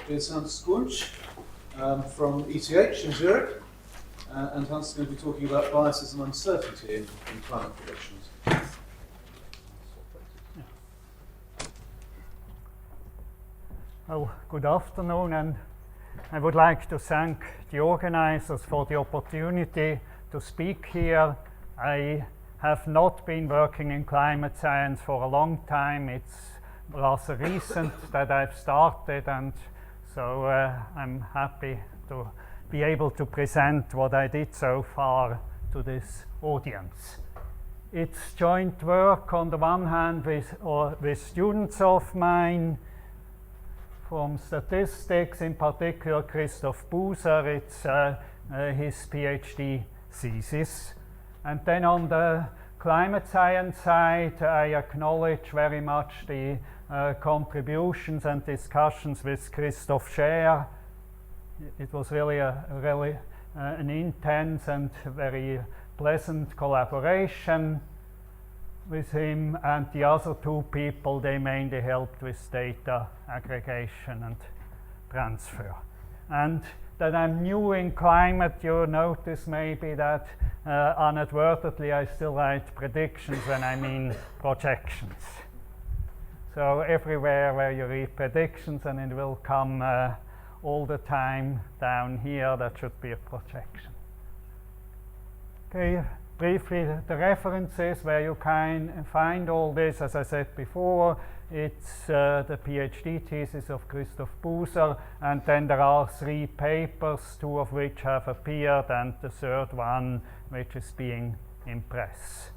is Hans Künsch from ETH in Zürich, and Hans is going to be talking about biases and uncertainty in climate predictions. Well, good afternoon, and I would like to thank the organizers for the opportunity to speak here. I have not been working in climate science for a long time. It's rather recent that I've started, and so I'm happy to be able to present what I did so far to this audience. It's joint work on the one hand with students of mine from statistics, in particular Prof. Buser. It's his PhD thesis. And then on the climate science side, I acknowledge very much the contributions and discussions with Christoph Scher. It was really an intense and very pleasant collaboration with him, and the other two people, they mainly helped with data aggregation and transfer. And that I'm new in climate, you notice maybe that inadvertently I still write predictions when I mean projections. So everywhere where you read predictions and it will come all the time down here, that should be a projection. Okay, briefly the references where you can find all this, as I said before, it's the PhD thesis of Christoph Buser, and then there are 3 papers, 2 of which have appeared, and the third one which is being in press.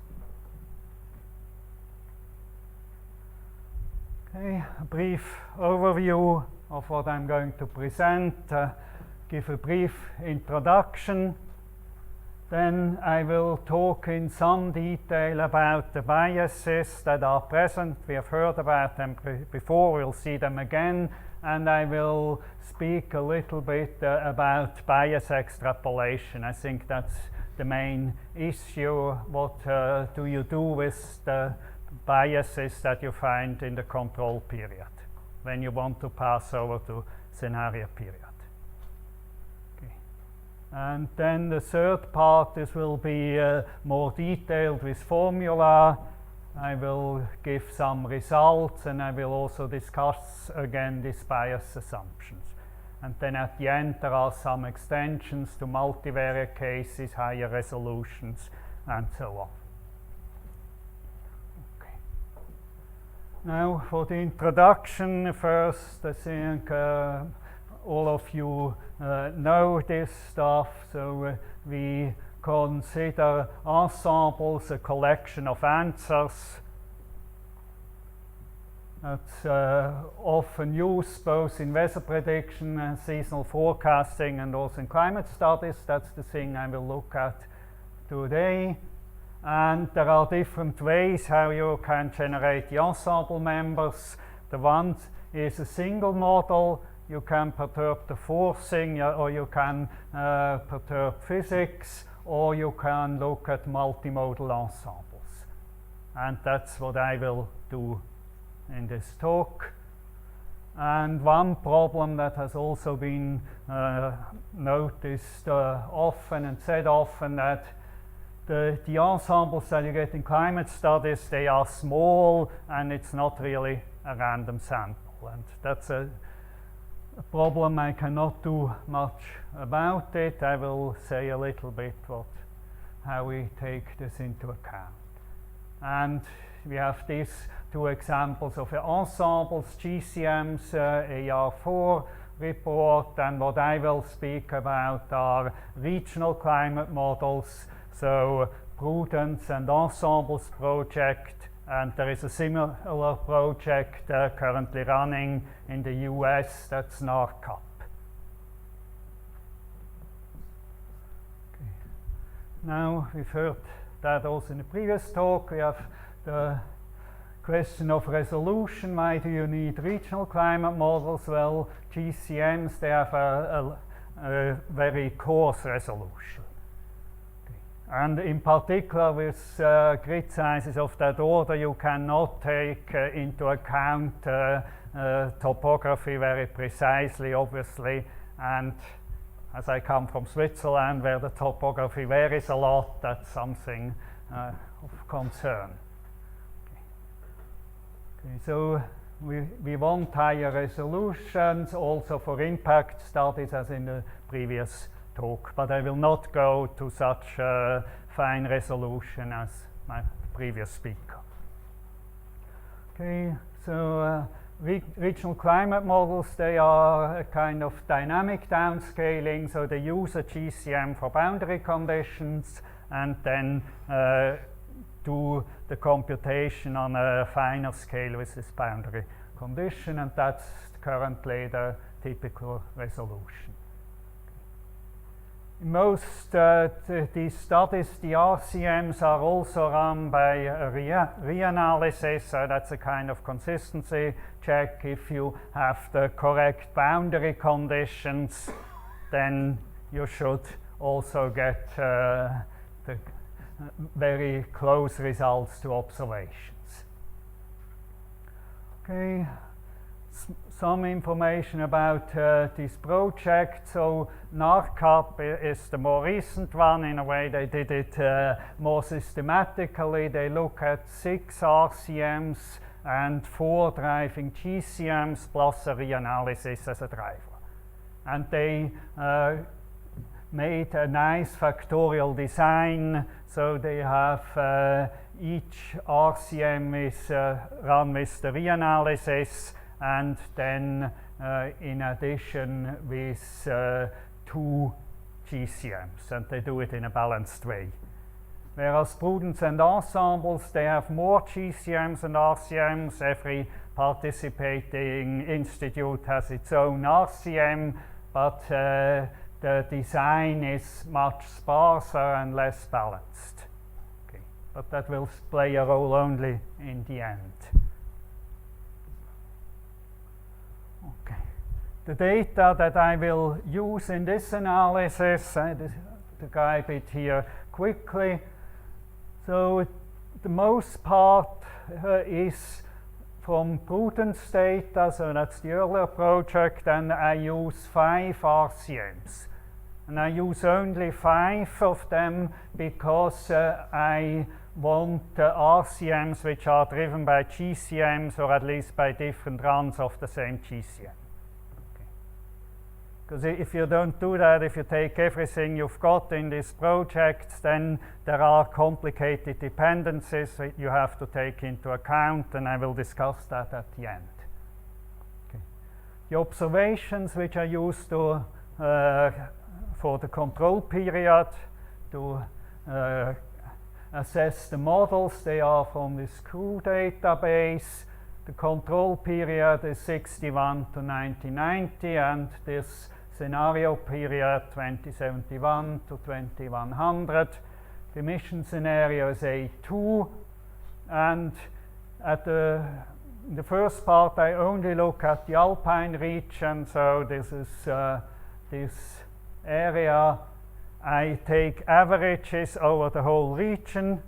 Okay, a brief overview of what I'm going to present, give a brief introduction. Then I will talk in some detail about the biases that are present. We have heard about them before, we'll see them again. And I will speak a little bit about bias extrapolation. I think that's the main issue. What do you do with the biases that you find in the control period when you want to pass over to scenario period? And then the third part, this will be more detailed with formula. I will give some results, and I will also discuss again these bias assumptions. And then at the end there are some extensions to multivariate cases, higher resolutions, and so on. Okay. Now for the introduction, first I think all of you know this stuff, so we consider ensembles a collection of answers. That's often used both in weather prediction, seasonal forecasting, and also in climate studies. That's the thing I will look at today. And there are different ways how you can generate the ensemble members. The one is a single model. You can perturb the forcing, or you can perturb physics, or you can look at multimodal ensembles. And that's what I will do in this talk. And one problem that has also been noticed often and said often, that the ensembles that you get in climate studies, they are small and it's not really a random sample. And that's a problem I cannot do much about it. I will say a little bit how we take this into account. And we have these 2 examples of ensembles, GCM's AR4 report, and what I will speak about are regional climate models, so Prudence and Ensembles project. And there is a similar project currently running in the US, that's NARCAP. Okay. Now, we've heard that also in the previous talk. We have the question of resolution. Why do you need regional climate models? Well, GCMs, they have a very coarse resolution. Okay. And in particular with grid sizes of that order, you cannot take into account topography very precisely, obviously. And as I come from Switzerland, where the topography varies a lot, that's something of concern. Okay, so we want higher resolutions also for impact studies as in the previous talk, but I will not go to such fine resolution as my previous speaker. Okay, so regional climate models, they are a kind of dynamic downscaling, so they use a GCM for boundary conditions and then do the computation on a finer scale with this boundary condition, and that's currently the typical resolution. In most these studies, the RCMs are also run by a reanalysis, so that's a kind of consistency check. If you have the correct boundary conditions, then you should also get the very close results to observations. Okay. Some information about this project. So NARCAP is the more recent one. In a way, they did it more systematically. They look at 6 RCMs and 4 driving GCMs plus a reanalysis as a driver. And they made a nice factorial design. So they have each RCM is run with the reanalysis, and then in addition with 2 GCMs, and they do it in a balanced way. Whereas prudence and ensembles, they have more GCMs and RCMs. Every participating institute has its own RCM, but the design is much sparser and less balanced. Okay. But that will play a role only in the end. Okay. The data that I will use in this analysis, to describe it here quickly. So the most part is from prudence data, so that's the earlier project, and I use 5 RCMs. And I use only 5 of them because I want RCMs which are driven by GCMs, or at least by different runs of the same GCM. Because if you don't do that, if you take everything you've got in this project, then there are complicated dependencies that you have to take into account, and I will discuss that at the end. Okay. The observations which I use to, for the control period to assess the models, they are from this CRU database. The control period is 61 to 1990, and this scenario period 2071 to 2100. The emission scenario is A2, and at the first part I only look at the alpine region, so this is this area. I take averages over the whole region,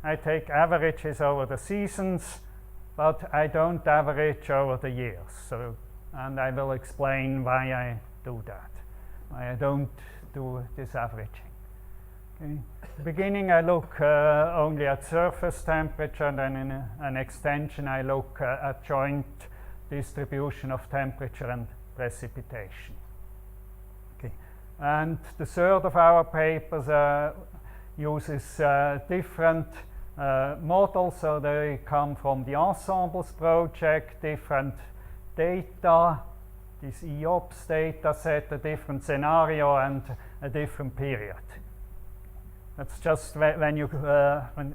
I take averages over the seasons, but I don't average over the years. So, and I will explain why I do that, why I don't do this averaging. Okay. At the beginning I look only at surface temperature, and then in an extension I look at joint distribution of temperature and precipitation. Okay. And the third of our papers uses different models, so they come from the ensembles project, different data, this EOPS data set, a different scenario and a different period. That's just when you,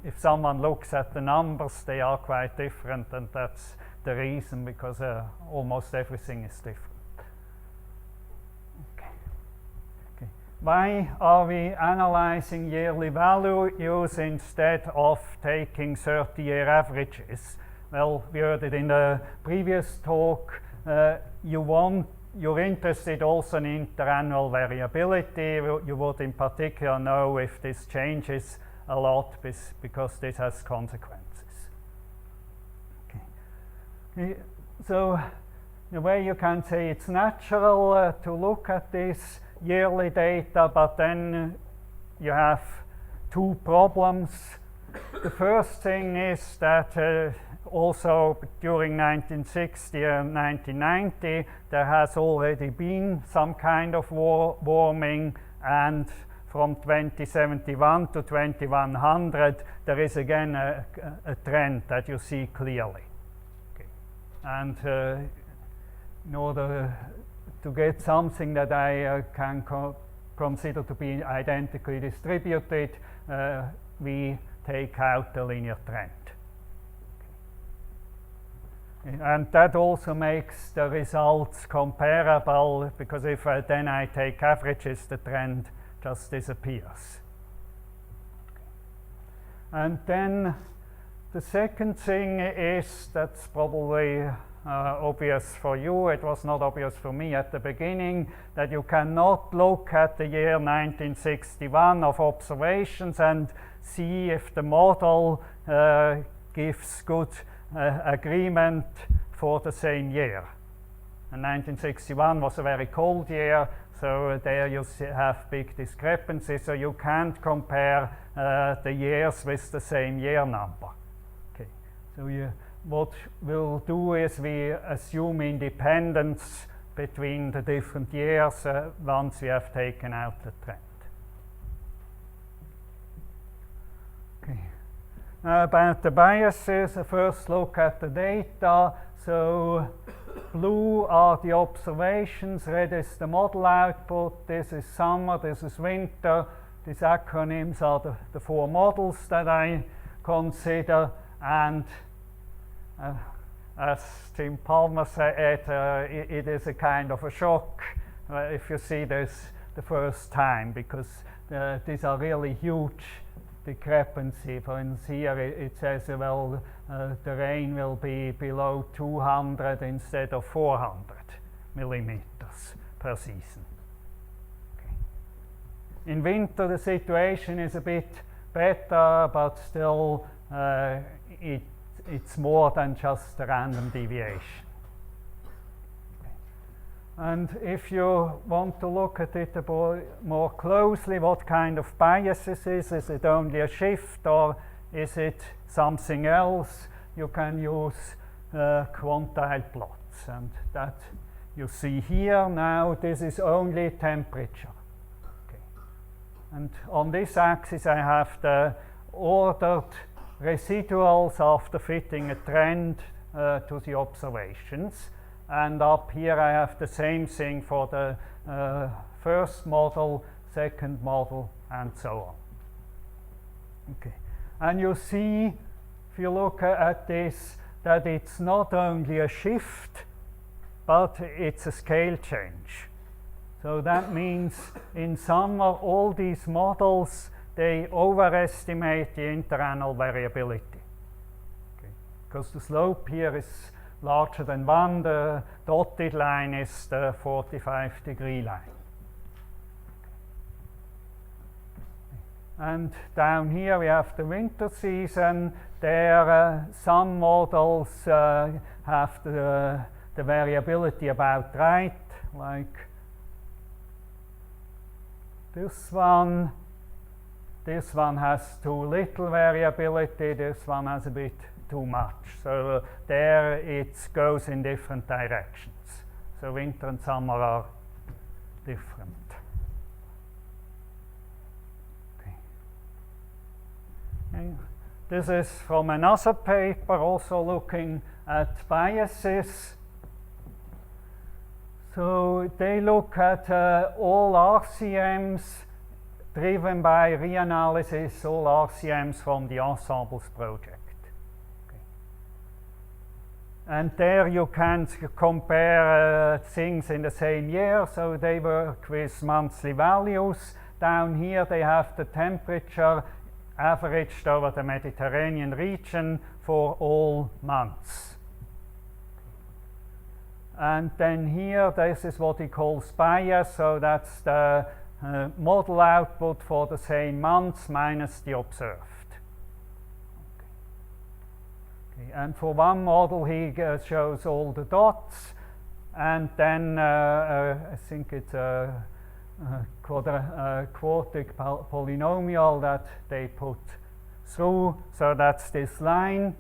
if someone looks at the numbers, they are quite different, and that's the reason, because almost everything is different. Okay. Why are we analyzing yearly values instead of taking 30-year averages? Well, we heard it in the previous talk. you're interested also in interannual variability. You would in particular know if this changes a lot because this has consequences. Okay. So the way you can say it's natural to look at this yearly data, but then you have two problems. The first thing is that also during 1960 and 1990 there has already been some kind of warming, and from 2071 to 2100 there is again a trend that you see clearly. Okay. And in order to get something that I can consider to be identically distributed, we take out the linear trend. Okay. And that also makes the results comparable, because if then I take averages, the trend just disappears. Okay. And then the second thing is, that's probably obvious for you, it was not obvious for me at the beginning, that you cannot look at the year 1961 of observations and see if the model gives good agreement for the same year. And 1961 was a very cold year, so there you have big discrepancies, so you can't compare the years with the same year number. Okay. So what we'll do is we assume independence between the different years once we have taken out the trend. Okay. Now about the biases, a first look at the data. So blue are the observations, red is the model output, this is summer, this is winter. These acronyms are the four models that I consider, and as Tim Palmer said, it is a kind of a shock if you see this the first time, because these are really huge discrepancy. For instance, here it says, well, the rain will be below 200 instead of 400 millimeters per season. Okay. In winter, the situation is a bit better, but still it's more than just a random deviation. Okay. And if you want to look at it a bit more closely, what kind of biases is it only a shift or is it something else? You can use quantile plots, and that you see here. Now this is only temperature. Okay. And on this axis I have the ordered residuals after fitting a trend to the observations, and up here I have the same thing for the first model, second model, and so on. Okay. And you see, if you look at this, that it's not only a shift, but it's a scale change. So that means in summer all these models, they overestimate the interannual variability. Okay. Because the slope here is larger than 1, the dotted line is the 45-degree line. And down here we have the winter season. There some models have the variability about right, like this one. This one has too little variability, this one has a bit too much. So there it goes in different directions. So winter and summer are different. Okay. And this is from another paper also looking at biases. So they look at all RCMs driven by reanalysis, all RCMs from the Ensembles project. Okay. And there you can compare things in the same year, so they work with monthly values. Down here they have the temperature averaged over the Mediterranean region for all months. And then here, this is what he calls bias, so that's the model output for the same months minus the observed. Okay. And for one model, he shows all the dots, and then I think it's a quartic polynomial that they put through, so that's this line.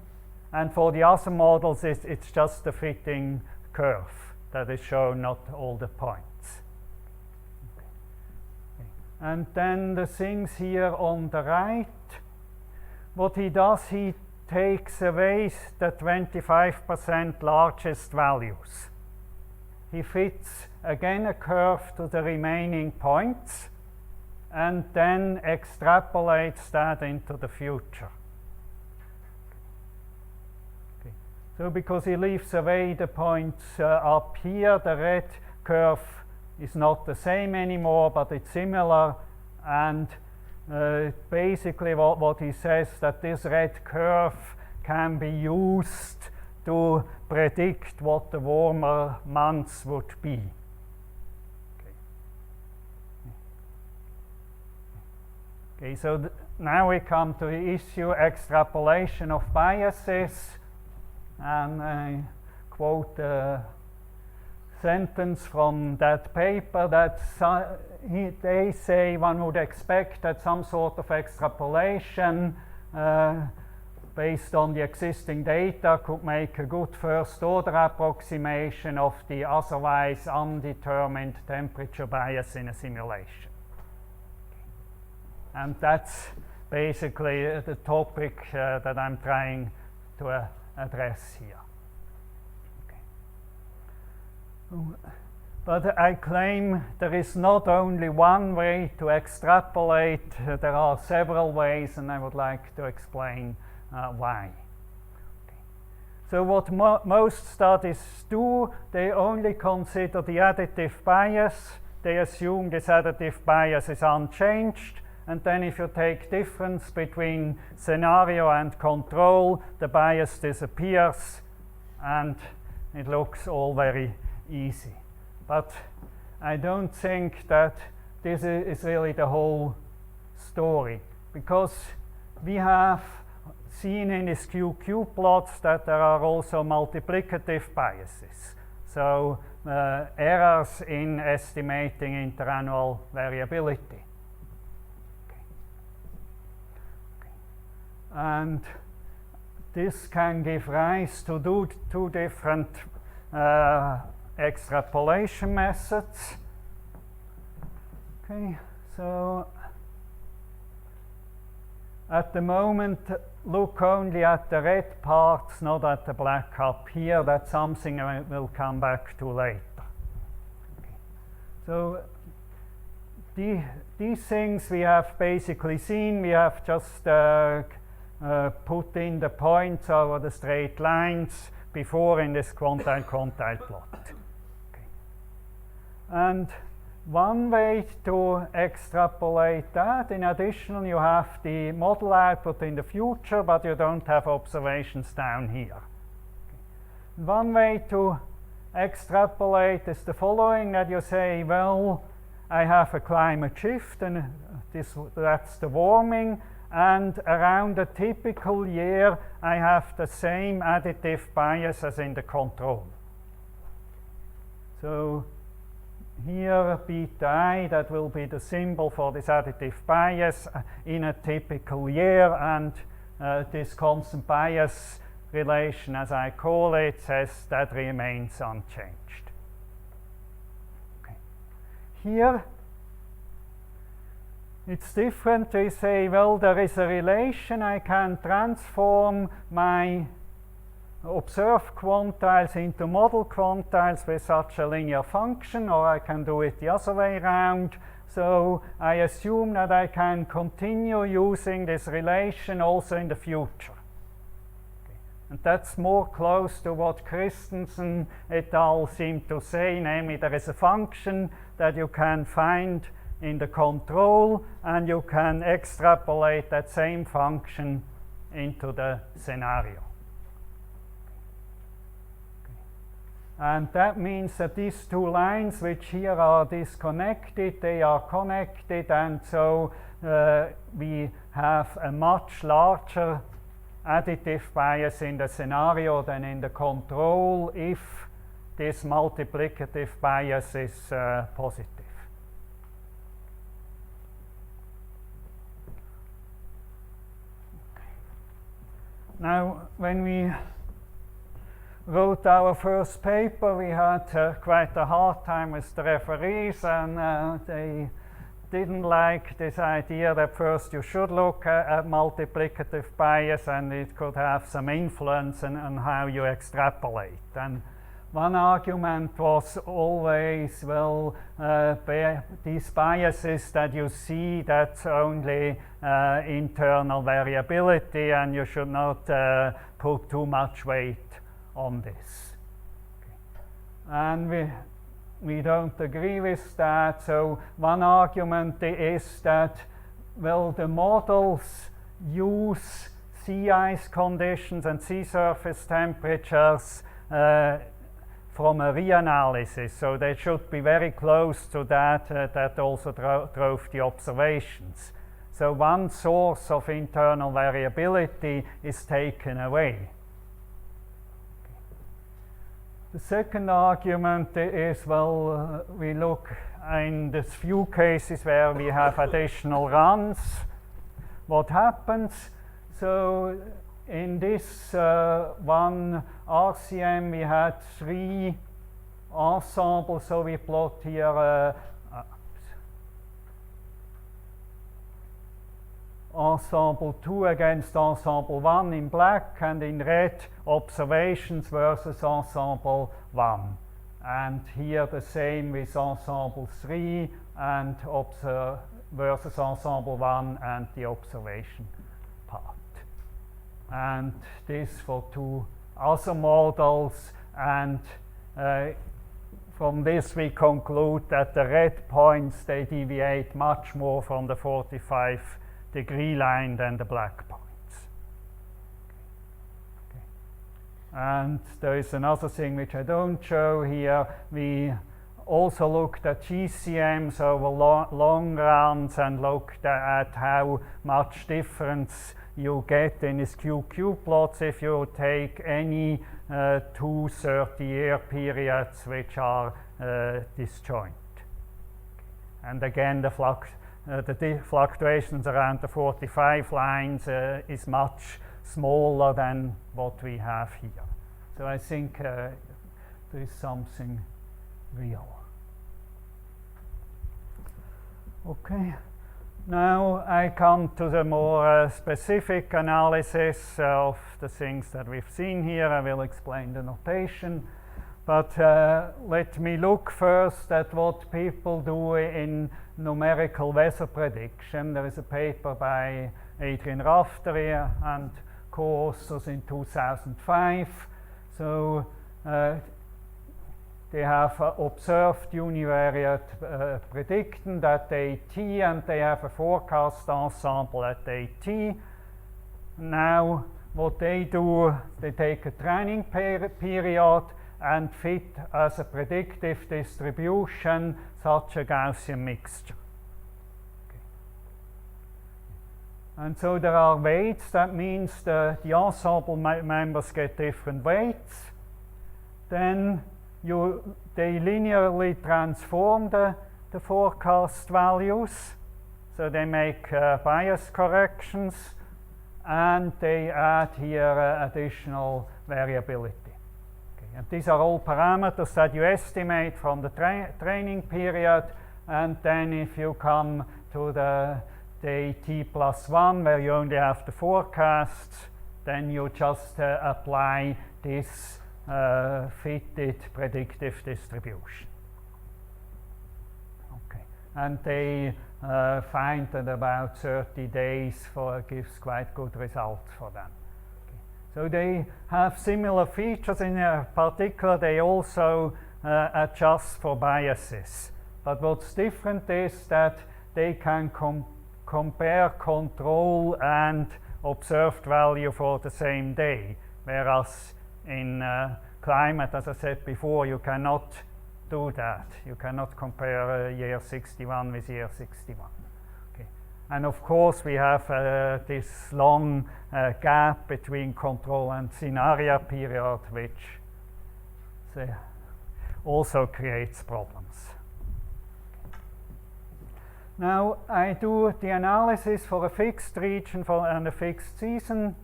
And for the other models, it's just the fitting curve that is shown, not all the points. Okay. And then the things here on the right, what he does, he takes away the 25% largest values. He fits again a curve to the remaining points and then extrapolates that into the future. Okay. So because he leaves away the points up here, the red curve is not the same anymore, but it's similar, and basically what he says, that this red curve can be used to predict what the warmer months would be. Okay, so now we come to the issue extrapolation of biases, and I quote a sentence from that paper that they say one would expect that some sort of extrapolation based on the existing data could make a good first order approximation of the otherwise undetermined temperature bias in a simulation. And that's basically the topic that I'm trying to address here. Okay. But I claim there is not only one way to extrapolate, there are several ways, and I would like to explain why. Okay. So what most studies do, they only consider the additive bias. They assume this additive bias is unchanged, and then if you take difference between scenario and control, the bias disappears, and it looks all very easy. But I don't think that this is really the whole story, because we have seen in these QQ plots that there are also multiplicative biases. So errors in estimating interannual variability. Okay. Okay. And this can give rise to two different extrapolation methods. Okay, so at the moment, look only at the red parts, not at the black up here. That's something I will come back to later. Okay. So these things we have basically seen. We have just put in the points over the straight lines before in this quantile plot. Okay. And one way to extrapolate that, in addition, you have the model output in the future, but you don't have observations down here. Okay. One way to extrapolate is the following, that you say, well, I have a climate shift, and that's the warming, and around a typical year, I have the same additive bias as in the control. So here, beta I, that will be the symbol for this additive bias in a typical year, and this constant bias relation, as I call it, says that remains unchanged. Okay. Here, it's different. They say, well, there is a relation. I can transform my observed quantiles into model quantiles with such a linear function, or I can do it the other way around. So I assume that I can continue using this relation also in the future. Okay. And that's more close to what Christensen et al. Seem to say, namely there is a function that you can find in the control, and you can extrapolate that same function into the scenario. And that means that these two lines, which here are disconnected, they are connected, and so we have a much larger additive bias in the scenario than in the control if this multiplicative bias is positive. Now, when we wrote our first paper, we had quite a hard time with the referees, and they didn't like this idea that first you should look at multiplicative bias, and it could have some influence on how you extrapolate. And one argument was always, well, these biases that you see, that's only internal variability, and you should not put too much weight on this. Okay. And we don't agree with that. So one argument is that, well, the models use sea ice conditions and sea surface temperatures from a reanalysis, so they should be very close to that. That also drove the observations. So one source of internal variability is taken away. The second argument is, well, we look in the few cases where we have additional runs, what happens? So in this one RCM we had 3 ensembles, so we plot here ensemble 2 against ensemble 1 in black, and in red observations versus ensemble 1. And here the same with ensemble 3 and versus ensemble 1 and the observation part. And this for 2 other models, and from this we conclude that the red points, they deviate much more from the 45-degree line than the black points. Okay. And there is another thing which I don't show here. We also looked at GCMs over long runs and looked at how much difference you get in these QQ plots if you take any 2 30-year periods which are disjoint. And again, the fluctuations around the 45 lines is much smaller than what we have here. So I think there is something real. Okay. Now I come to the more specific analysis of the things that we've seen here. I will explain the notation. But let me look first at what people do in numerical weather prediction. There is a paper by Adrian Raftery and co-authors in 2005. So they have observed univariate predictions at AT, and they have a forecast ensemble at AT. Now what they do, they take a training period and fit as a predictive distribution such a Gaussian mixture. Okay. And so there are weights. That means the ensemble members get different weights. Then they linearly transform the forecast values. So they make bias corrections, and they add here additional variability. And these are all parameters that you estimate from the training period, and then if you come to the t+1 where you only have the forecasts, then you just apply this fitted predictive distribution. Okay. And they find that about 30 days gives quite good results for them. So they have similar features. In particular, they also adjust for biases. But what's different is that they can compare control and observed value for the same day, whereas in climate, as I said before, you cannot do that. You cannot compare year 61 with year 61. Okay. And of course, we have this long gap between control and scenario period, which also creates problems. Now, I do the analysis for a fixed region and a fixed season.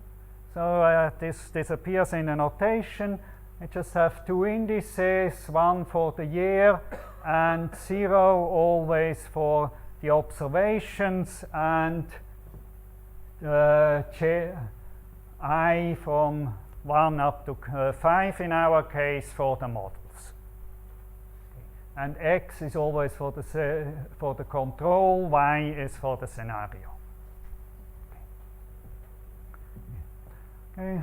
So this appears in a notation. I just have two indices, one for the year and 0 always for the observations, and I from 1 up to 5 in our case for the models. And X is always for the control, Y is for the scenario. Okay.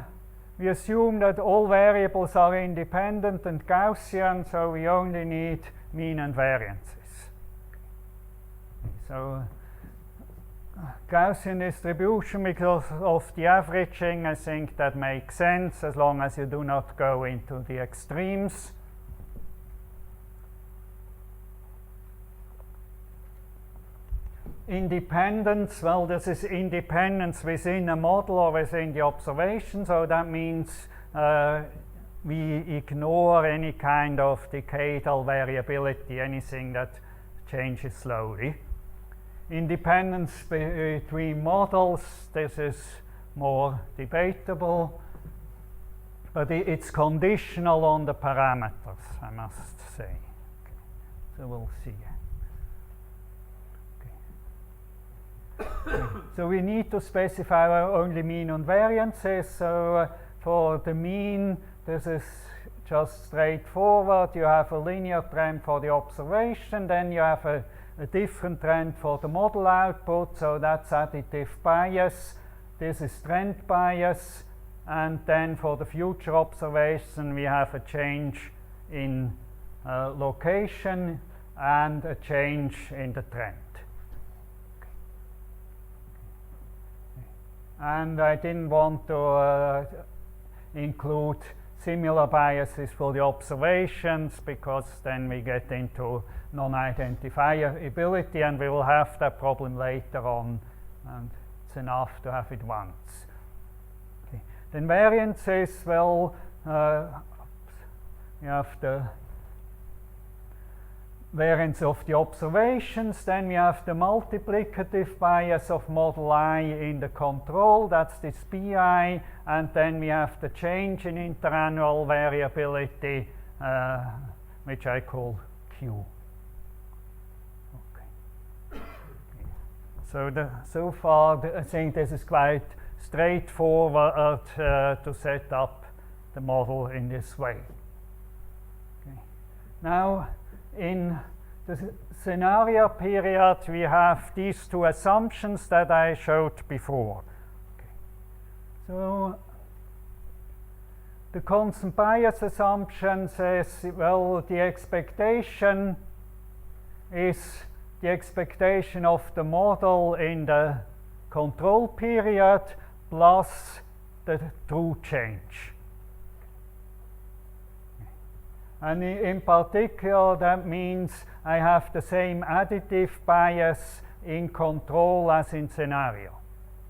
We assume that all variables are independent and Gaussian, so we only need mean and variances. So Gaussian distribution because of the averaging, I think that makes sense as long as you do not go into the extremes. Independence, well, this is independence within a model or within the observation, so that means we ignore any kind of decadal variability, anything that changes slowly. Independence between models, this is more debatable, but it's conditional on the parameters, I must say. Okay. So we'll see. So we need to specify only mean and variances. So for the mean, this is just straightforward. You have a linear trend for the observation, then you have a different trend for the model output, so that's additive bias. This is trend bias, and then for the future observation we have a change in location and a change in the trend. And I didn't want to include similar biases for the observations, because then we get into non-identifiability, and we will have that problem later on, and it's enough to have it once. Okay. Then variances, well, you have the variance of the observations, then we have the multiplicative bias of model I in the control, that's this BI, and then we have the change in interannual variability, which I call Q. Okay. So far, I think this is quite straightforward to set up the model in this way. Okay. Now, in the scenario period, we have these two assumptions that I showed before. Okay. So the constant bias assumption says, well, the expectation is the expectation of the model in the control period plus the true change. And in particular, that means I have the same additive bias in control as in scenario.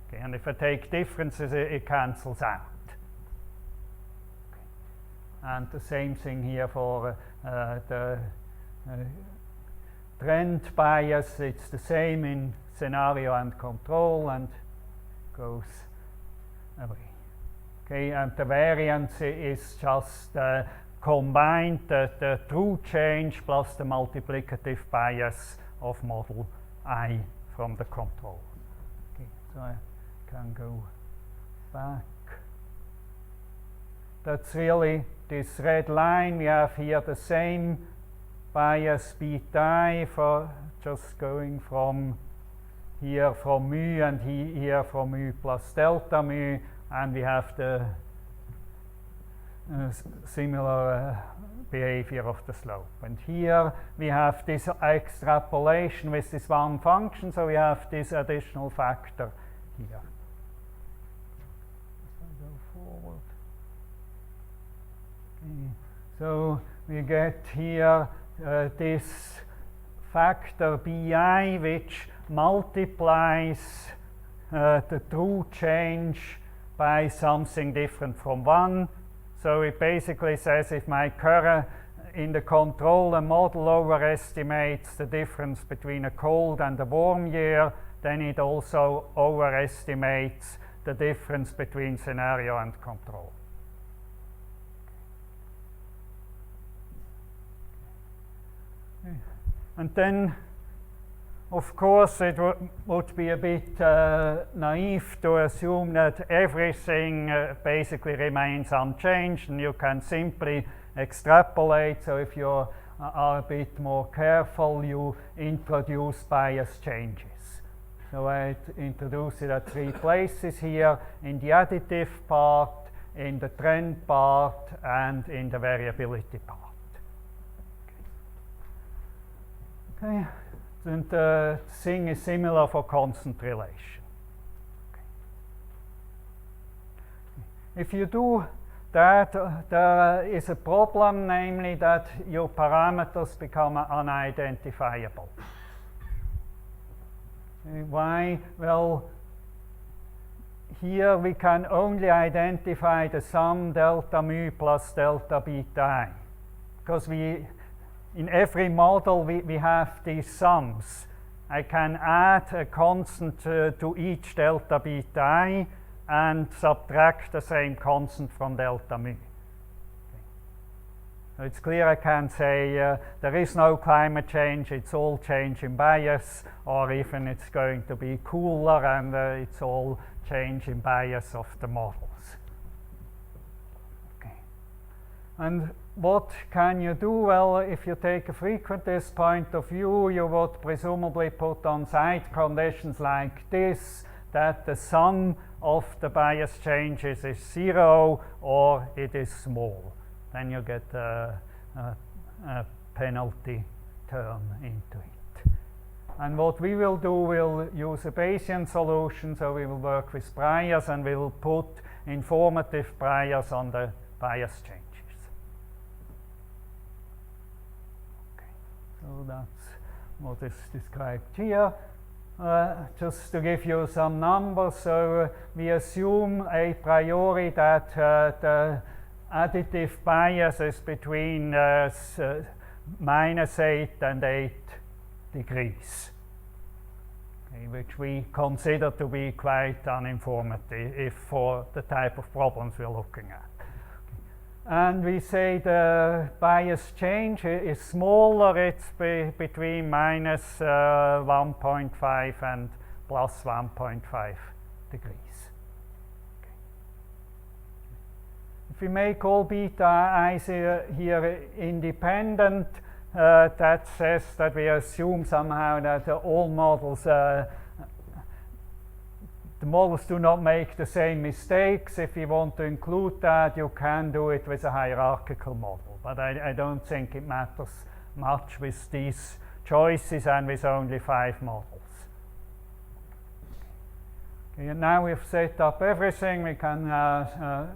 Okay, and if I take differences, it cancels out. Okay. And the same thing here for the trend bias. It's the same in scenario and control and goes away. Okay, and the variance is just combined the true change plus the multiplicative bias of model I from the control. Okay, so I can go back. That's really this red line. We have here the same bias beta I for just going from here from mu and here from mu plus delta mu, and we have the similar behavior of the slope. And here we have this extrapolation with this one function, so we have this additional factor here. If I go forward. Okay. So we get here this factor bi, which multiplies the true change by something different from 1. So it basically says if my current in the controller model overestimates the difference between a cold and a warm year, then it also overestimates the difference between scenario and control. And then, of course, it would be a bit naive to assume that everything basically remains unchanged, and you can simply extrapolate. So if you are a bit more careful, you introduce bias changes. So I introduce it at 3 places here: in the additive part, in the trend part, and in the variability part. Okay. And the thing is similar for constant relation. Okay. If you do that, there is a problem, namely that your parameters become unidentifiable. Why? Well, here we can only identify the sum delta mu plus delta beta I, because in every model we have these sums. I can add a constant to each delta beta I and subtract the same constant from delta mu. Okay. So it's clear I can say there is no climate change, it's all change in bias, or even it's going to be cooler and it's all change in bias of the models. Okay. And what can you do? Well, if you take a frequentist point of view, you would presumably put on side conditions like this, that the sum of the bias changes is 0 or it is small. Then you get a penalty term into it. And what we will do, we'll use a Bayesian solution, so we will work with priors and we will put informative priors on the bias changes. So that's what is described here. Just to give you some numbers, so we assume a priori that the additive bias is between -8 and 8 degrees, okay, which we consider to be quite uninformative for the type of problems we're looking at. And we say the bias change is smaller, it's between -1.5 and +1.5 degrees. Okay. If we make all beta i's here independent, that says that we assume somehow that all models the models do not make the same mistakes. If you want to include that, you can do it with a hierarchical model. But I don't think it matters much with these choices and with only 5 models. Okay, and now we've set up everything. We can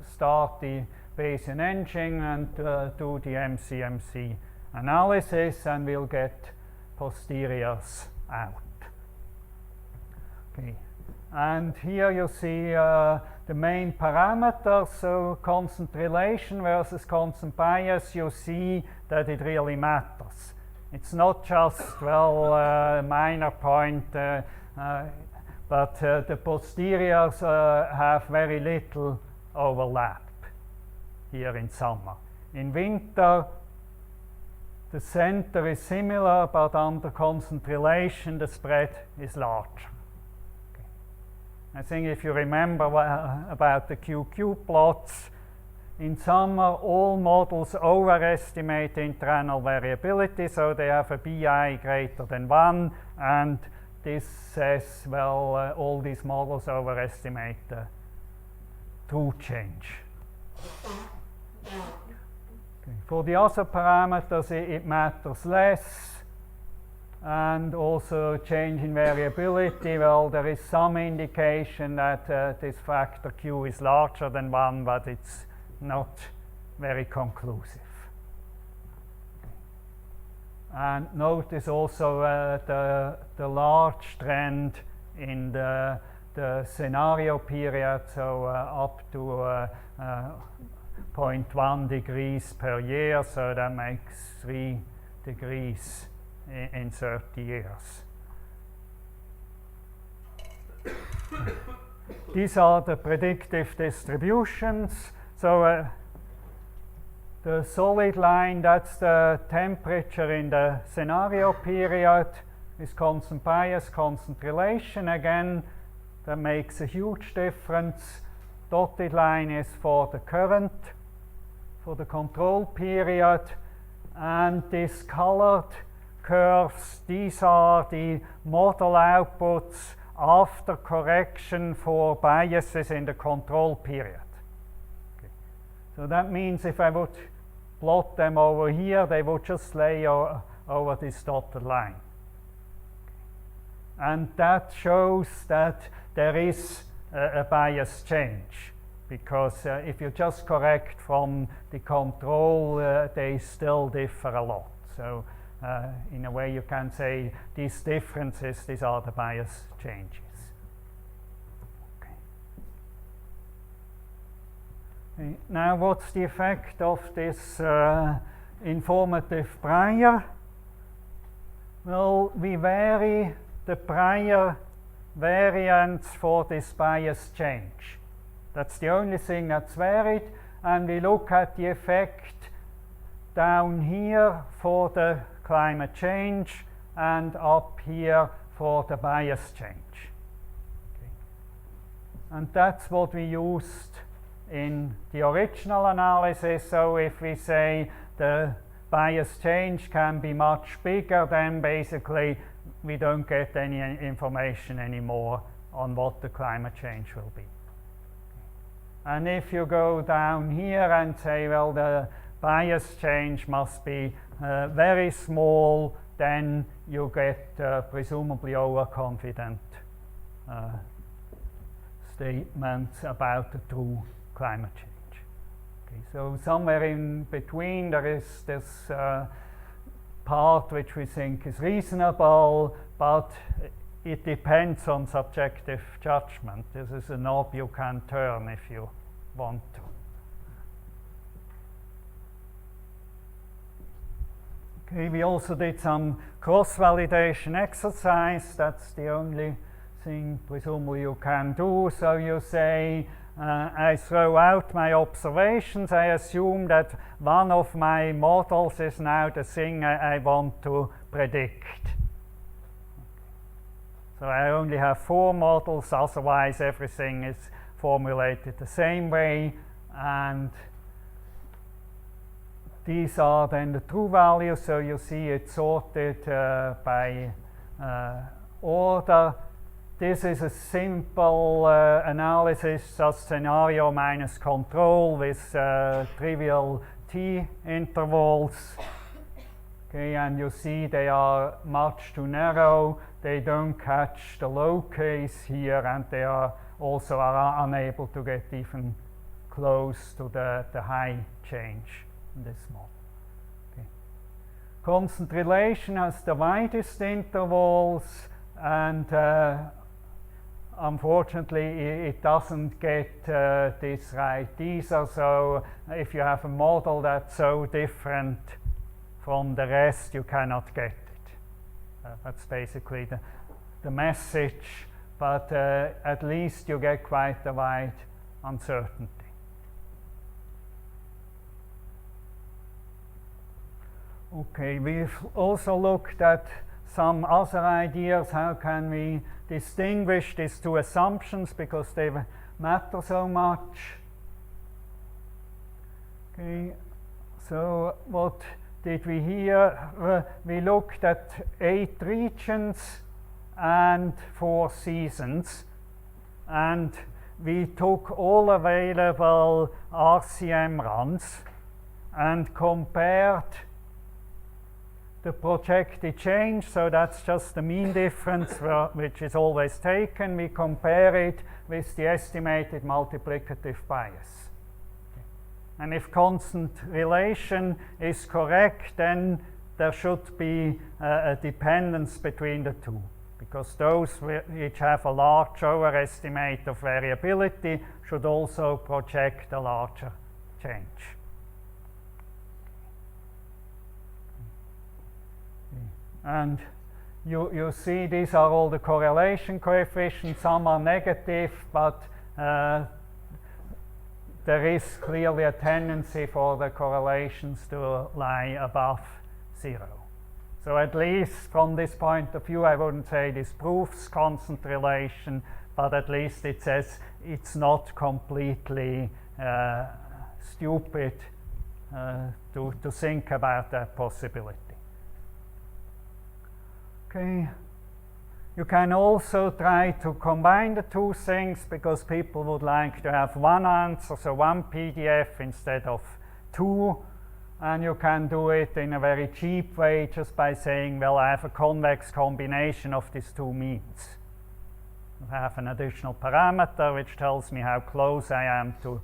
start the Bayesian engine and do the MCMC analysis, and we'll get posteriors out. Okay. And here you see the main parameters, so constant relation versus constant bias. You see that it really matters. It's not just, well, a minor point, but the posteriors have very little overlap here in summer. In winter, the center is similar, but under constant relation, the spread is larger. I think if you remember about the QQ plots, in summer all models overestimate interannual variability, so they have a BI greater than 1, and this says, well, all these models overestimate the true change. Okay. For the other parameters, it matters less. And also change in variability, well, there is some indication that this factor Q is larger than 1, but it's not very conclusive. And notice also the large trend in the scenario period, so up to 0.1 degrees per year, so that makes 3 degrees in 30 years. These are the predictive distributions. So the solid line, that's the temperature in the scenario period, is constant bias, constant relation. Again, that makes a huge difference. Dotted line is for the current, for the control period, and these colored curves, these are the model outputs after correction for biases in the control period. Okay. So that means if I would plot them over here, they would just lay over this dotted line. And that shows that there is a bias change, because if you just correct from the control, they still differ a lot. So in a way you can say these differences, these are the bias changes. Okay. Now what's the effect of this informative prior? Well, we vary the prior variance for this bias change. That's the only thing that's varied, and we look at the effect down here for the climate change and up here for the bias change. Okay. And that's what we used in the original analysis. So if we say the bias change can be much bigger, then basically we don't get any information anymore on what the climate change will be. And if you go down here and say, well, the bias change must be very small, then you get presumably overconfident statements about the true climate change. Okay, so somewhere in between there is this part which we think is reasonable, but it depends on subjective judgment. This is a knob you can turn if you want to. Okay, we also did some cross-validation exercise. That's the only thing presumably you can do. So you say, I throw out my observations. I assume that one of my models is now the thing I want to predict. So I only have 4 models, otherwise everything is formulated the same way, and these are then the true values. So you see it sorted by order. This is a simple analysis, just scenario minus control with trivial t intervals. Okay, and you see they are much too narrow. They don't catch the low case here, and they are also unable to get even close to the high change in this model. Okay. Constant relation has the widest intervals, and unfortunately it doesn't get this right either. So if you have a model that's so different from the rest, you cannot get it. That's basically the message, but at least you get quite a wide uncertainty. Okay, we've also looked at some other ideas. How can we distinguish these two assumptions, because they matter so much? Okay, so what did we here? We looked at 8 regions and 4 seasons, and we took all available RCM runs and compared the projected change. So that's just the mean difference which is always taken. We compare it with the estimated multiplicative bias. And if constant relation is correct, then there should be a dependence between the two, because those which have a large overestimate of variability should also project a larger change. And you see these are all the correlation coefficients. Some are negative, but there is clearly a tendency for the correlations to lie above 0. So at least from this point of view, I wouldn't say this proves constant relation, but at least it says it's not completely stupid to think about that possibility. Okay. You can also try to combine the two things, because people would like to have one answer, so one PDF instead of two. And you can do it in a very cheap way just by saying, well, I have a convex combination of these two means. I have an additional parameter which tells me how close I am to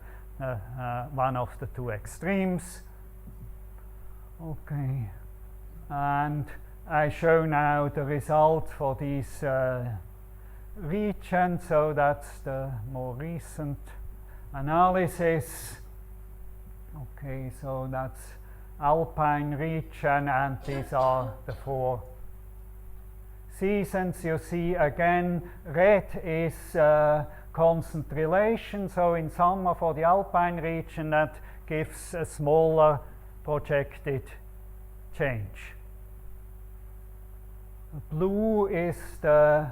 one of the two extremes. Okay. And I show now the result for these regions, so that's the more recent analysis. Okay, so that's Alpine region, and these are the 4 seasons. You see again, red is constant relation, so in summer for the Alpine region that gives a smaller projected change. Blue is the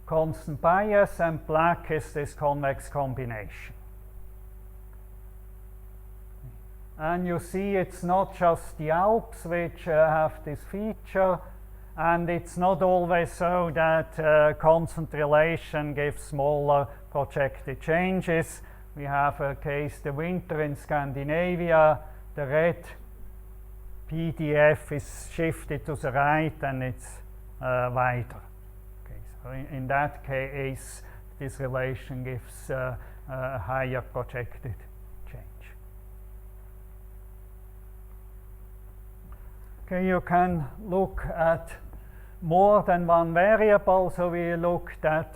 constant bias, and black is this convex combination. And you see it's not just the Alps which have this feature, and it's not always so that constant relation gives smaller projected changes. We have a case, the winter in Scandinavia, the red PDF is shifted to the right and it's wider. Okay, so in that case, this relation gives a higher projected change. Okay, you can look at more than one variable. So we looked at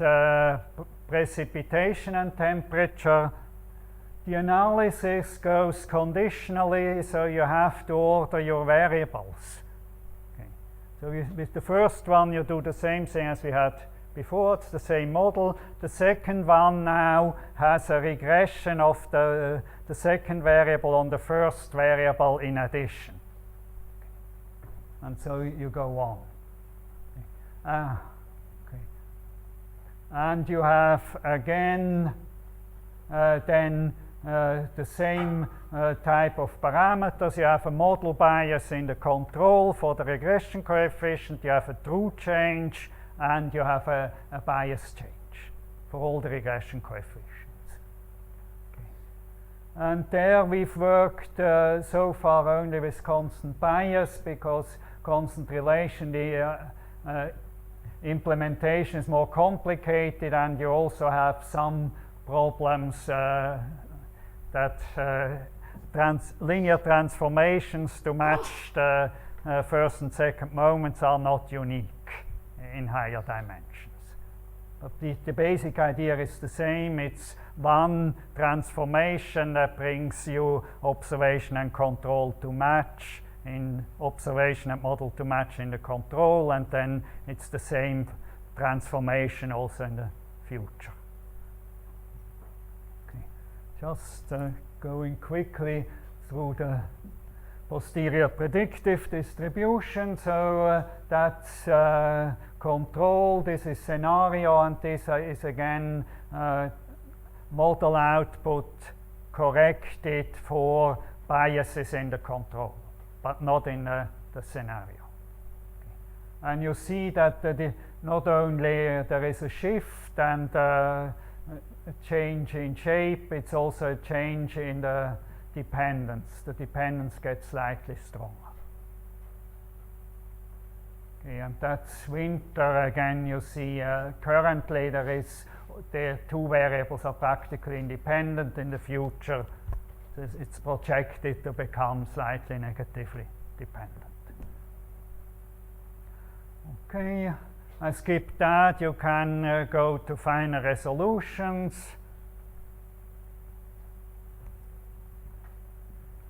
precipitation and temperature. The analysis goes conditionally, so you have to order your variables. So with the first one, you do the same thing as we had before. It's the same model. The second one now has a regression of the second variable on the first variable in addition. And so you go on. Okay. And you have again then the same type of parameters. You have a model bias in the control for the regression coefficient, you have a true change, and you have a bias change for all the regression coefficients. Okay. And there we've worked so far only with constant bias, because constant relation, the implementation is more complicated, and you also have some problems that linear transformations to match the first and second moments are not unique in higher dimensions. But the basic idea is the same. It's one transformation that brings you observation and control to match, in observation and model to match in the control, and then it's the same transformation also in the future. Just going quickly through the posterior predictive distribution. So that's control, this is scenario, and this is again model output corrected for biases in the control, but not in the scenario. Okay. And you see that not only there is a shift and a change in shape, it's also a change in the dependence. The dependence gets slightly stronger. Okay, and that's winter. Again, you see currently the two variables are practically independent. In the future, it's projected to become slightly negatively dependent. Okay, I skipped that. You can go to finer resolutions.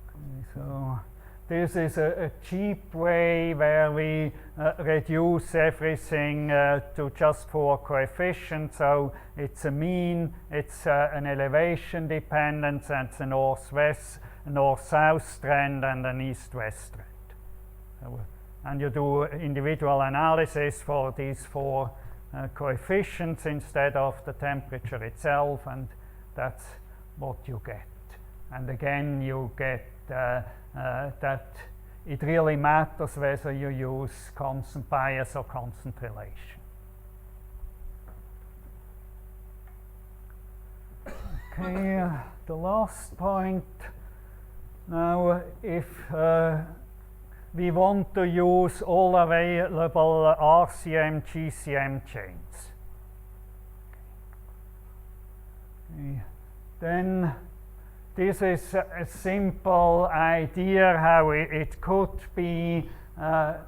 Okay, so this is a cheap way where we reduce everything to just 4 coefficients. So it's a mean, it's an elevation dependence, and it's a north-west, north-south trend, and an east-west trend. So, and you do individual analysis for these 4 coefficients instead of the temperature itself, and that's what you get. And again, you get that it really matters whether you use constant bias or constant relation. Okay, the last point. Now, if we want to use all available RCM, GCM chains, okay, then this is a simple idea how it could be,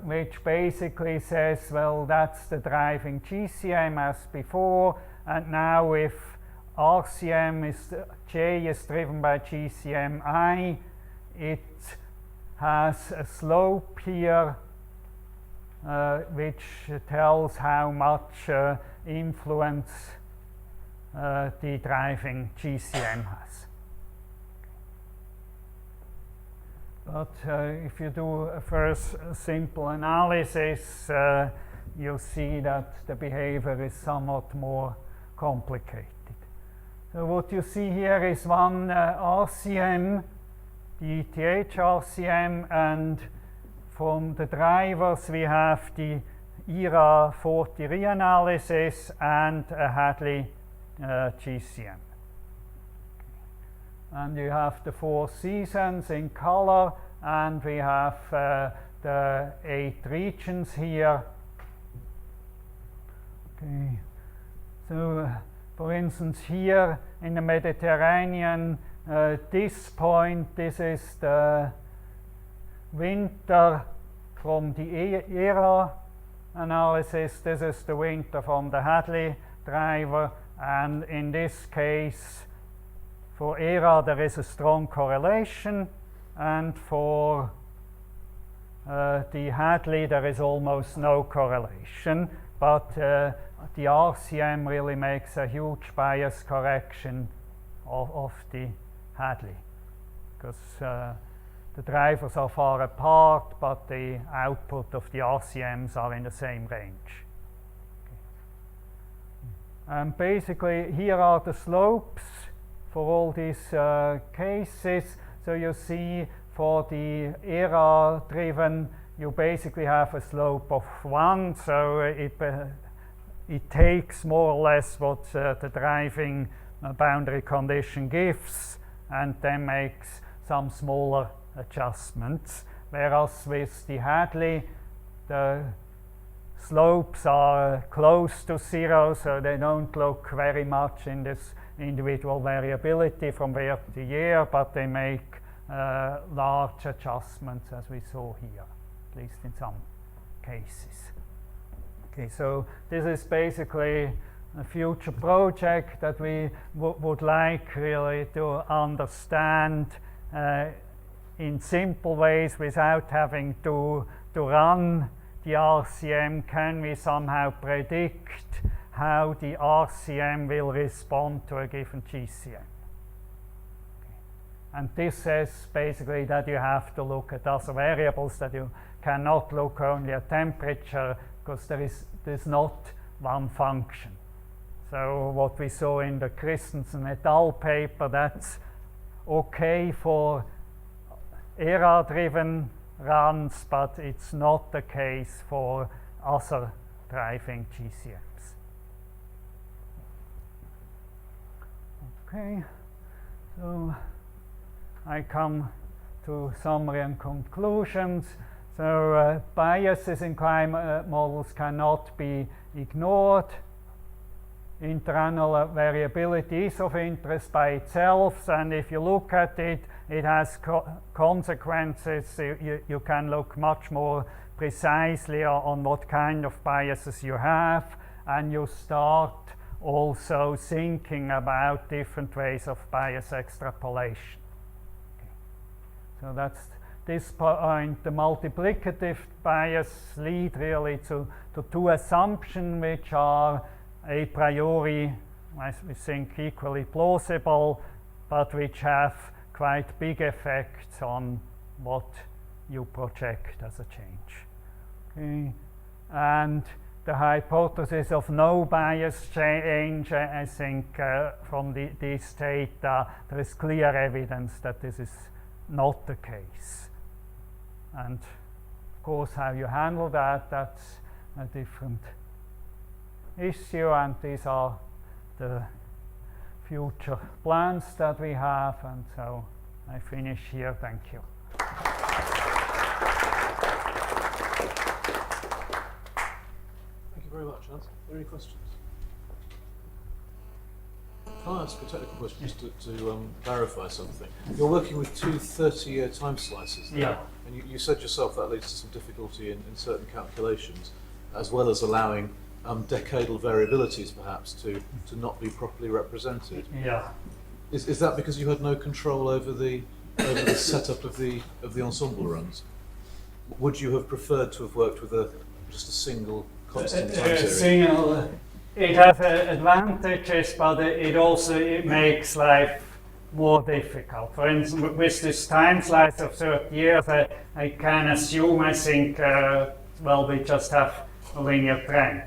which basically says, well, that's the driving GCM as before, and now if RCM is J is driven by GCM I, it has a slope here which tells how much influence the driving GCM has. But if you do a first simple analysis, you'll see that the behavior is somewhat more complicated. So what you see here is one RCM, the ETH RCM, and from the drivers we have the ERA 40 reanalysis and a Hadley GCM. And you have the 4 seasons in color, and we have the 8 regions here. Okay, so for instance here in the Mediterranean, this point, this is the winter from the ERA analysis, this is the winter from the Hadley driver, and in this case for ERA there is a strong correlation, and for the Hadley there is almost no correlation, but the RCM really makes a huge bias correction of the Hadley, because the drivers are far apart, but the output of the RCMs are in the same range. And basically here are the slopes for all these cases. So you see for the ERA driven, you basically have a slope of 1, so it takes more or less what the driving boundary condition gives, and then makes some smaller adjustments. Whereas with the Hadley, the slopes are close to 0, so they don't look very much in this individual variability from year to year, but they make large adjustments, as we saw here, at least in some cases. Okay, so this is basically a future project that we would like really to understand in simple ways without having to run the RCM. Can we somehow predict how the RCM will respond to a given GCM? Okay. And this says basically that you have to look at other variables, that you cannot look only at temperature, because there's not one function. So what we saw in the Christensen et al. Paper, that's okay for ERA-driven runs, but it's not the case for other driving GCMs. Okay, so I come to summary and conclusions. So biases in climate models cannot be ignored. interannual variability is of interest by itself, and if you look at it, it has consequences. You can look much more precisely on what kind of biases you have, and you start also thinking about different ways of bias extrapolation. So that's this point. The multiplicative bias lead really to two assumptions which are a priori, we think, equally plausible, but which have quite big effects on what you project as a change. Okay. And the hypothesis of no bias change, I think from this data there is clear evidence that this is not the case. And of course, how you handle that, that's a different issue, and these are the future plans that we have, and so I finish here. Thank you. Thank you very much, Hans. Are there any questions? Can I ask a technical question just to clarify something? You're working with two 30-year time slices there, yeah. And you said yourself that leads to some difficulty in certain calculations, as well as allowing decadal variabilities perhaps to not be properly represented. Yeah. Is that because you had no control over the setup of the ensemble runs? Would you have preferred to have worked with just a single constant time series? It has advantages, but it makes life more difficult. For instance, with this time slice of 30 years, I can assume, I think, well, we just have a linear trend.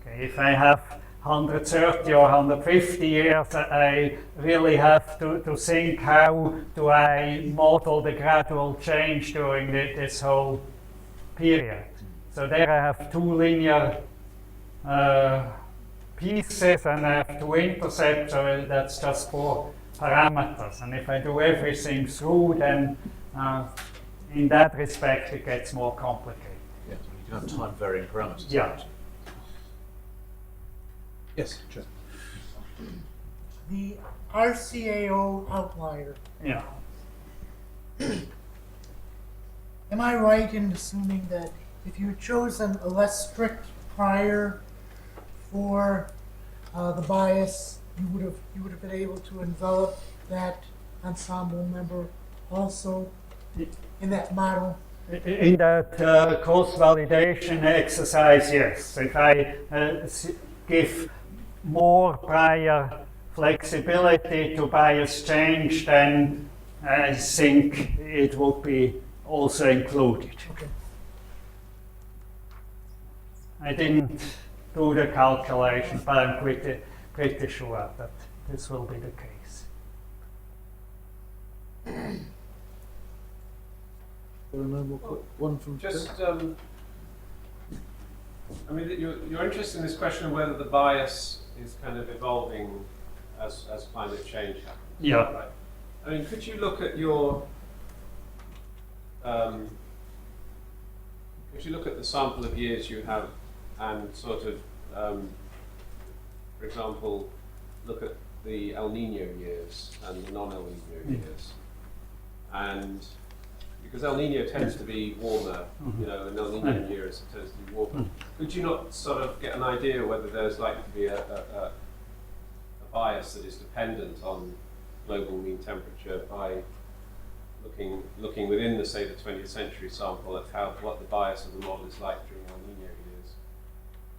Okay, if I have 130 or 150 years, I really have to think, how do I model the gradual change during this whole period. So there I have two linear pieces, and I have two intercepts, so that's just 4 parameters. And if I do everything through, then in that respect it gets more complicated. Yeah, you can have time varying parameters. Yeah. Yes, sure. The RCAO outlier. Yeah. Am I right in assuming that if you had chosen a less strict prior for the bias, you would have been able to envelop that ensemble member also in that model? In that cross validation exercise, yes. If I give more prior flexibility to bias change, then I think it would be also included. Okay. I didn't do the calculation, but I'm pretty sure that this will be the case. There are no more one from just, I mean, you're interested in this question of whether the bias is kind of evolving as climate change happens. Yeah. Right? I mean, could you look at your, if you look at the sample of years you have and sort of, for example, look at the El Nino years and the non-El Nino years, and because El Nino tends to be warmer, you know, and El Nino years it tends to be warmer. Could you not sort of get an idea whether there's likely to be a bias that is dependent on global mean temperature by looking within the, say, the 20th century sample at what the bias of the model is like during El Nino years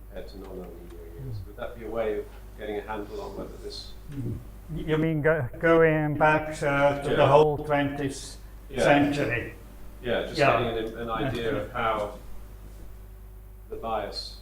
compared to non-El Nino years? Would that be a way of getting a handle on whether this... You mean going back to the whole 20th century? Yeah, just getting an idea of how the bias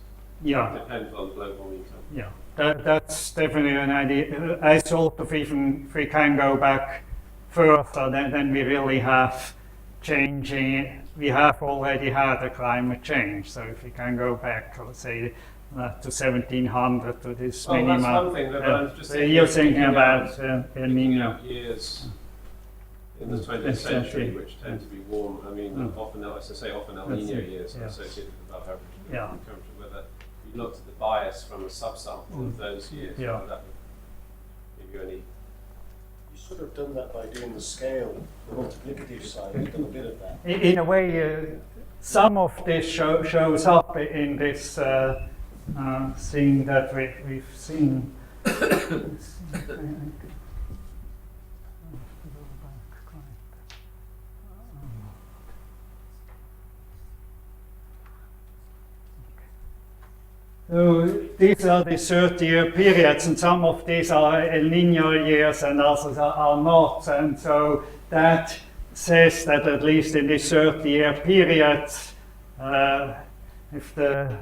depends on global mean temperature. Yeah, that's definitely an idea. I thought of even if we can go back further, then we really have changing. We have already had a climate change, so if we can go back, let's say, to 1700 to this minimum. That's one thing that I'm just thinking. You're thinking about El Nino years in the 20th century, which tend to be warm. I mean, often El Nino years are associated with above average temperature. Whether you looked at the bias from a subsample of those years, Yeah. whether that would give you any. You should have done that by doing the scale, the multiplicative side. You've done a bit of that. In a way, some of this shows up in this thing that we've seen. So these are the 30-year periods, and some of these are El Nino years and others are not. And so that says that at least in these 30-year periods, if the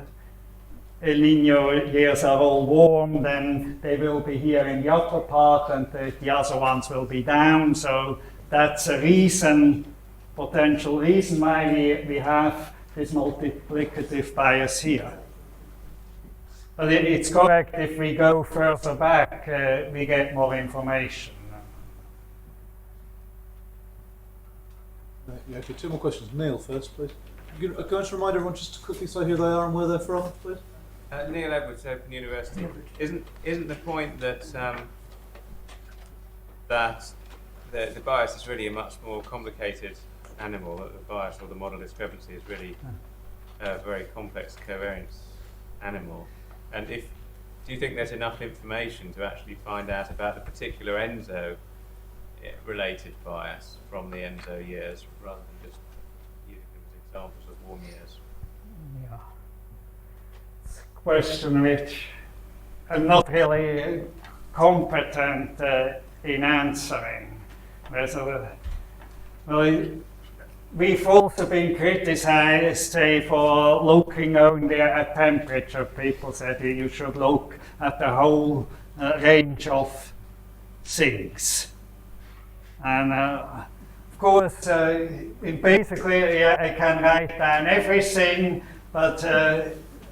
El Nino years are all warm, then they will be here in the upper part and the other ones will be down. So that's a reason, potential reason why we have this multiplicative bias here. But it's correct, if we go further back, we get more information. Yeah, okay, 2 more questions. Neil first, please. Can I just remind everyone just to quickly say who they are and where they're from, please? Neil Edwards, Open University. Isn't the point that that the bias is really a much more complicated animal? That the bias or the model discrepancy is really a very complex covariance animal. And do you think there's enough information to actually find out about the particular ENSO-related bias from the ENSO years, rather than just using them as examples of warm years? Yeah. It's a question which I'm not really competent in answering. We've also been criticized, say, for looking only at temperature. People said you should look at the whole range of things. And of course, basically, I can write down everything, but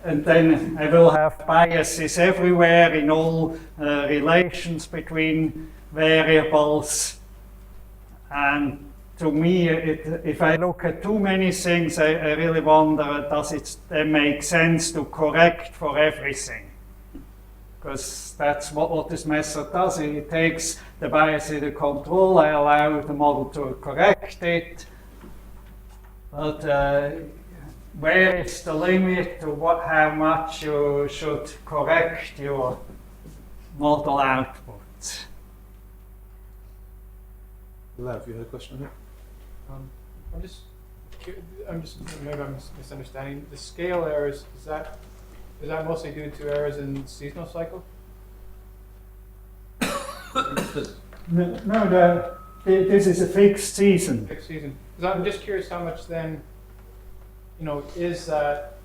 and then I will have biases everywhere in all relations between variables. And to me, if I look at too many things, I really wonder, does it make sense to correct for everything? Because that's what this method does. It takes the bias into control. I allow the model to correct it. But where is the limit to how much you should correct your model output? Lev, you had a question here? I'm just maybe I'm misunderstanding. The scale errors, is that mostly due to errors in the seasonal cycle? No, this is a fixed season. Fixed season. Because I'm just curious how much then, is that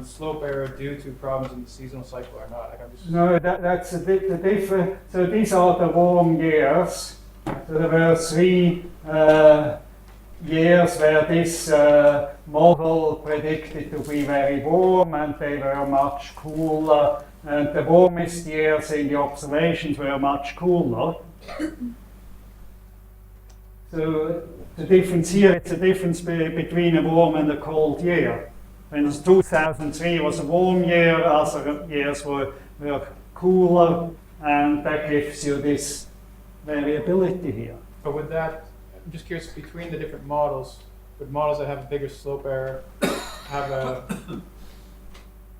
slope error due to problems in the seasonal cycle or not? Like I'm just No, that's a bit different. So these are the warm years. So there were 3 years where this model predicted to be very warm, and they were much cooler, and the warmest years in the observations were much cooler. So the difference here, it's a difference between a warm and a cold year. When 2003 was a warm year, other years were cooler, and that gives you this variability here. But would that, I'm just curious, between the different models, would models that have a bigger slope error have a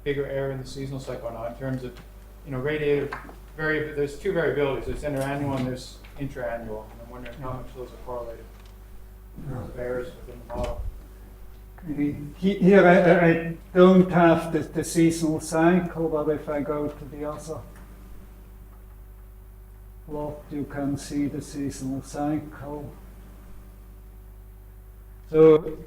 bigger error in the seasonal cycle or not, in terms of, radiative there's 2 variabilities, there's interannual and there's intraannual, and I'm wondering how much those are correlated. Errors within the model. Here I don't have the seasonal cycle, but if I go to the other plot, you can see the seasonal cycle. So,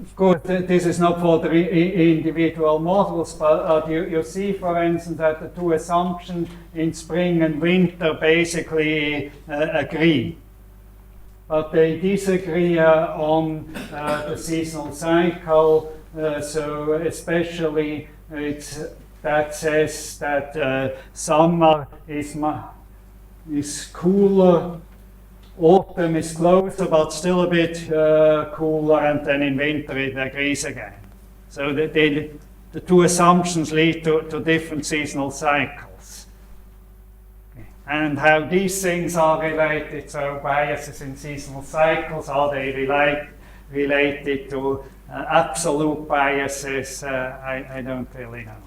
of course, this is not for the individual models, but you see, for instance, that the 2 assumptions in spring and winter basically agree. But they disagree on the seasonal cycle, so especially that says that summer is cooler, autumn is closer but still a bit cooler, and then in winter it agrees again. So they the two assumptions lead to different seasonal cycles. Okay. And how these things are related, so biases in seasonal cycles, are they related to absolute biases? I don't really know.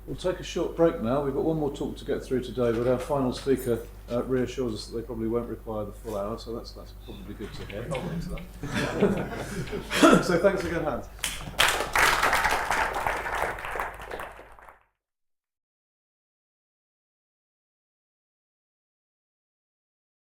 We'll take a short break now. We've got one more talk to get through today, but our final speaker reassures us that they probably won't require the full hour, so that's probably good to hear. So thanks again, Hans.